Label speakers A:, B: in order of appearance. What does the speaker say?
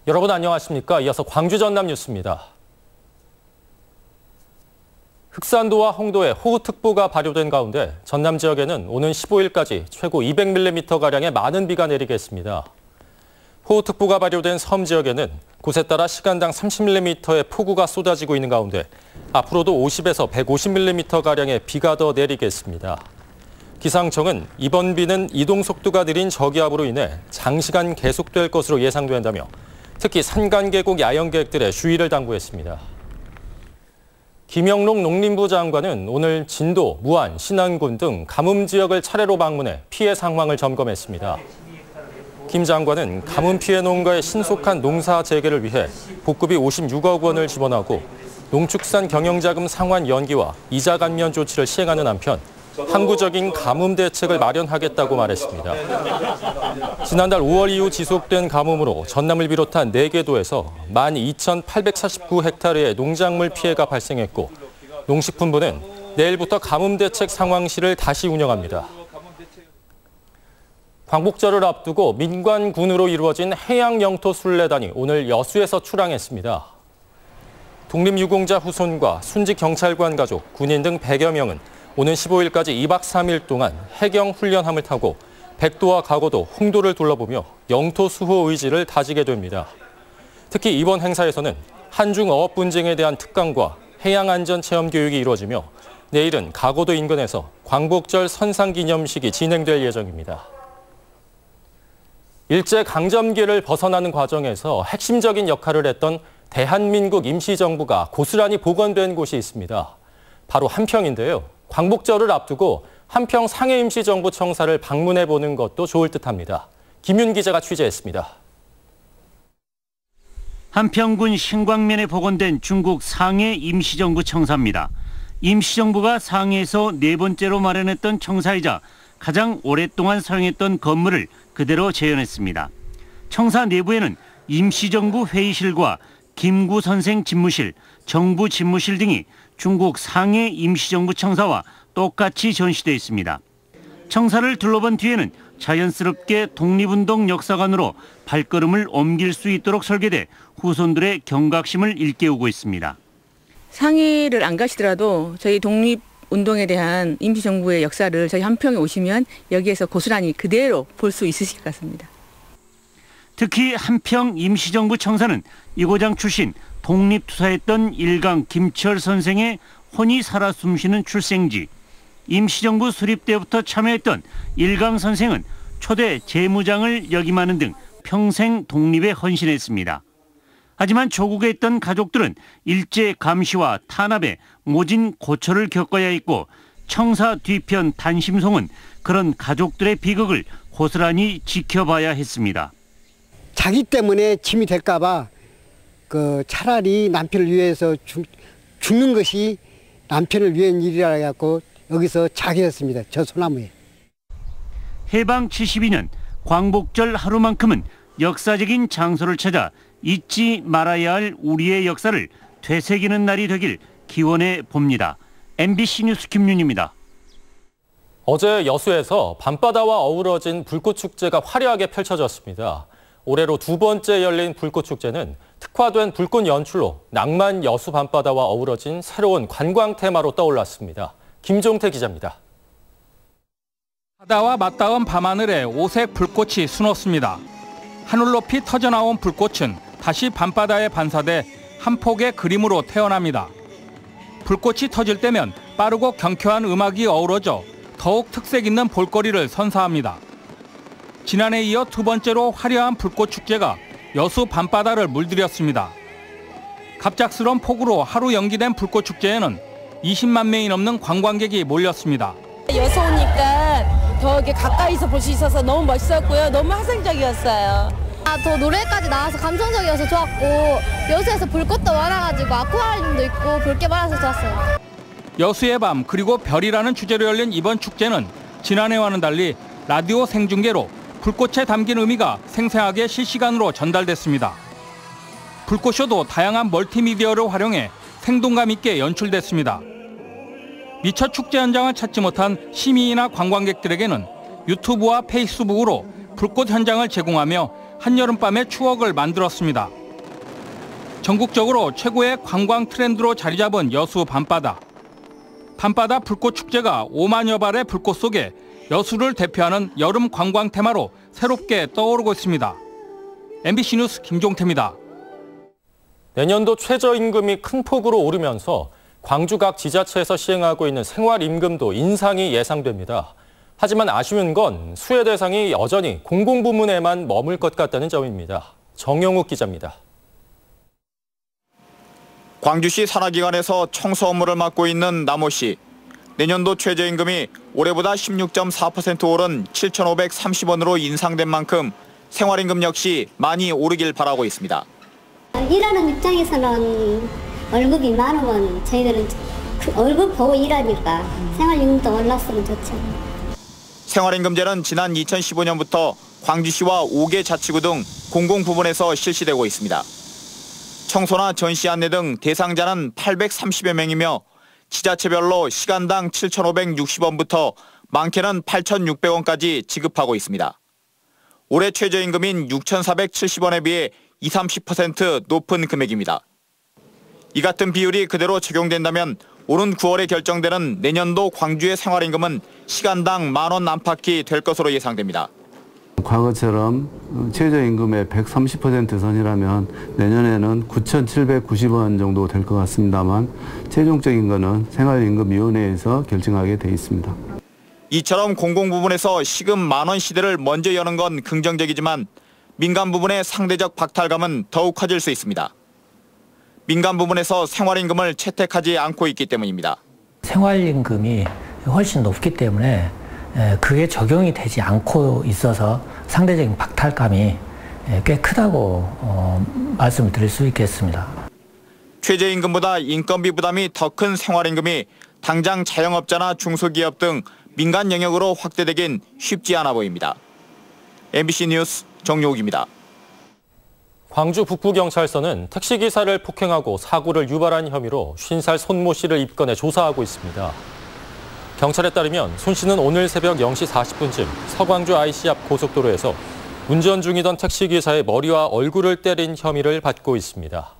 A: 여러분 안녕하십니까? 이어서 광주 전남 뉴스입니다. 흑산도와 홍도에 호우특보가 발효된 가운데 전남 지역에는 오는 15일까지 최고 200mm가량의 많은 비가 내리겠습니다. 호우특보가 발효된 섬 지역에는 곳에 따라 시간당 30mm의 폭우가 쏟아지고 있는 가운데 앞으로도 50에서 150mm가량의 비가 더 내리겠습니다. 기상청은 이번 비는 이동 속도가 느린 저기압으로 인해 장시간 계속될 것으로 예상된다며 특히 산간계곡 야영객들의 주의를 당부했습니다. 김영록 농림부 장관은 오늘 진도, 무안, 신안군 등 가뭄 지역을 차례로 방문해 피해 상황을 점검했습니다. 김 장관은 가뭄 피해 농가의 신속한 농사 재개를 위해 복급이 56억 원을 지원하고 농축산 경영자금 상환 연기와 이자 감면 조치를 시행하는 한편 항구적인 가뭄 대책을 마련하겠다고 말했습니다. 지난달 5월 이후 지속된 가뭄으로 전남을 비롯한 4개 도에서 12,849헥타르의 농작물 피해가 발생했고 농식품부는 내일부터 가뭄 대책 상황실을 다시 운영합니다. 광복절을 앞두고 민관군으로 이루어진 해양영토순례단이 오늘 여수에서 출항했습니다. 독립유공자 후손과 순직 경찰관 가족, 군인 등 100여 명은 오는 15일까지 2박 3일 동안 해경훈련함을 타고 백도와 가고도, 홍도를 둘러보며 영토 수호 의지를 다지게 됩니다. 특히 이번 행사에서는 한중 어업 분쟁에 대한 특강과 해양안전 체험 교육이 이루어지며 내일은 가고도 인근에서 광복절 선상기념식이 진행될 예정입니다. 일제강점기를 벗어나는 과정에서 핵심적인 역할을 했던 대한민국 임시정부가 고스란히 복원된 곳이 있습니다. 바로 한평인데요. 광복절을 앞두고 한평 상해임시정부 청사를 방문해보는 것도 좋을 듯합니다. 김윤 기자가 취재했습니다.
B: 한평군 신광면에 복원된 중국 상해 임시정부 청사입니다. 임시정부가 상해에서 4번째로 마련했던 청사이자 가장 오랫동안 사용했던 건물을 그대로 재현했습니다. 청사 내부에는 임시정부 회의실과 김구 선생 집무실, 정부 집무실 등이 중국 상해 임시정부 청사와 똑같이 전시되어 있습니다. 청사를 둘러본 뒤에는 자연스럽게 독립운동 역사관으로 발걸음을 옮길 수 있도록 설계돼 후손들의 경각심을 일깨우고 있습니다.
C: 상해를 안 가시더라도 저희 독립운동에 대한 임시정부의 역사를 저희 한평에 오시면 여기에서 고스란히 그대로 볼 수 있으실 것 같습니다.
B: 특히 한평 임시정부 청사는 이고장 출신 독립투사했던 일강 김철 선생의 혼이 살아 숨쉬는 출생지, 임시정부 수립 때부터 참여했던 일강 선생은 초대 재무장을 역임하는 등 평생 독립에 헌신했습니다. 하지만 조국에 있던 가족들은 일제 감시와 탄압에 모진 고초를 겪어야 했고 청사 뒤편 단심송은 그런 가족들의 비극을 고스란히 지켜봐야 했습니다.
D: 자기 때문에 짐이 될까 봐 차라리 남편을 위해서 죽는 것이 남편을 위한 일이라 해갖고 여기서 자기였습니다. 저 소나무에.
B: 해방 72년 광복절 하루만큼은 역사적인 장소를 찾아 잊지 말아야 할 우리의 역사를 되새기는 날이 되길 기원해 봅니다. MBC 뉴스 김윤입니다.
A: 어제 여수에서 밤바다와 어우러진 불꽃축제가 화려하게 펼쳐졌습니다. 올해로 2번째 열린 불꽃축제는 특화된 불꽃 연출로 낭만 여수 밤바다와 어우러진 새로운 관광 테마로 떠올랐습니다. 김종태 기자입니다.
E: 바다와 맞닿은 밤하늘에 오색 불꽃이 수놓습니다. 하늘 높이 터져나온 불꽃은 다시 밤바다에 반사돼 한 폭의 그림으로 태어납니다. 불꽃이 터질 때면 빠르고 경쾌한 음악이 어우러져 더욱 특색 있는 볼거리를 선사합니다. 지난해에 이어 2번째로 화려한 불꽃축제가 여수 밤바다를 물들였습니다. 갑작스러운 폭우로 하루 연기된 불꽃축제에는 20만 명이 넘는 관광객이 몰렸습니다.
F: 여수 오니까 더 이렇게 가까이서 볼 수 있어서 너무 멋있었고요. 너무 화생적이었어요.
G: 더 노래까지 나와서 감성적이어서 좋았고 여수에서 불꽃도 많아가지고 아쿠아리움도 있고 볼 게 많아서 좋았어요.
E: 여수의 밤 그리고 별이라는 주제로 열린 이번 축제는 지난해와는 달리 라디오 생중계로 불꽃에 담긴 의미가 생생하게 실시간으로 전달됐습니다. 불꽃쇼도 다양한 멀티미디어를 활용해 생동감 있게 연출됐습니다. 미처 축제 현장을 찾지 못한 시민이나 관광객들에게는 유튜브와 페이스북으로 불꽃 현장을 제공하며 한여름밤의 추억을 만들었습니다. 전국적으로 최고의 관광 트렌드로 자리 잡은 여수 밤바다. 밤바다 불꽃 축제가 5만여 발의 불꽃 속에 여수를 대표하는 여름 관광 테마로 새롭게 떠오르고 있습니다. MBC 뉴스 김종태입니다.
A: 내년도 최저임금이 큰 폭으로 오르면서 광주 각 지자체에서 시행하고 있는 생활임금도 인상이 예상됩니다. 하지만 아쉬운 건 수혜 대상이 여전히 공공부문에만 머물 것 같다는 점입니다. 정영욱 기자입니다.
H: 광주시 산하기관에서 청소 업무를 맡고 있는 남호 씨. 내년도 최저임금이 올해보다 16.4% 오른 7,530원으로 인상된 만큼 생활임금 역시 많이 오르길 바라고 있습니다.
I: 일하는 입장에서는 월급이 많으면 저희들은 월급 보고 일하니까 생활임금도 올랐으면 좋죠.
H: 생활임금제는 지난 2015년부터 광주시와 5개 자치구 등 공공부문에서 실시되고 있습니다. 청소나 전시 안내 등 대상자는 830여 명이며 지자체별로 시간당 7,560원부터 많게는 8,600원까지 지급하고 있습니다. 올해 최저임금인 6,470원에 비해 20-30% 높은 금액입니다. 이 같은 비율이 그대로 적용된다면 오는 9월에 결정되는 내년도 광주의 생활임금은 시간당 10,000원 안팎이 될 것으로 예상됩니다.
J: 과거처럼 최저임금의 130% 선이라면 내년에는 9,790원 정도 될 것 같습니다만 최종적인 것은 생활임금위원회에서 결정하게 돼 있습니다.
H: 이처럼 공공부문에서 시급 10,000원 시대를 먼저 여는 건 긍정적이지만 민간 부분의 상대적 박탈감은 더욱 커질 수 있습니다. 민간 부분에서 생활임금을 채택하지 않고 있기 때문입니다.
K: 생활임금이 훨씬 높기 때문에 그게 적용이 되지 않고 있어서 상대적인 박탈감이 꽤 크다고 말씀을 드릴 수 있겠습니다.
H: 최저임금보다 인건비 부담이 더 큰 생활임금이 당장 자영업자나 중소기업 등 민간 영역으로 확대되긴 쉽지 않아 보입니다. MBC 뉴스 정용욱입니다.
A: 광주 북부경찰서는 택시기사를 폭행하고 사고를 유발한 혐의로 50살 손모 씨를 입건해 조사하고 있습니다. 경찰에 따르면 손 씨는 오늘 새벽 0시 40분쯤 서광주 IC 앞 고속도로에서 운전 중이던 택시기사의 머리와 얼굴을 때린 혐의를 받고 있습니다.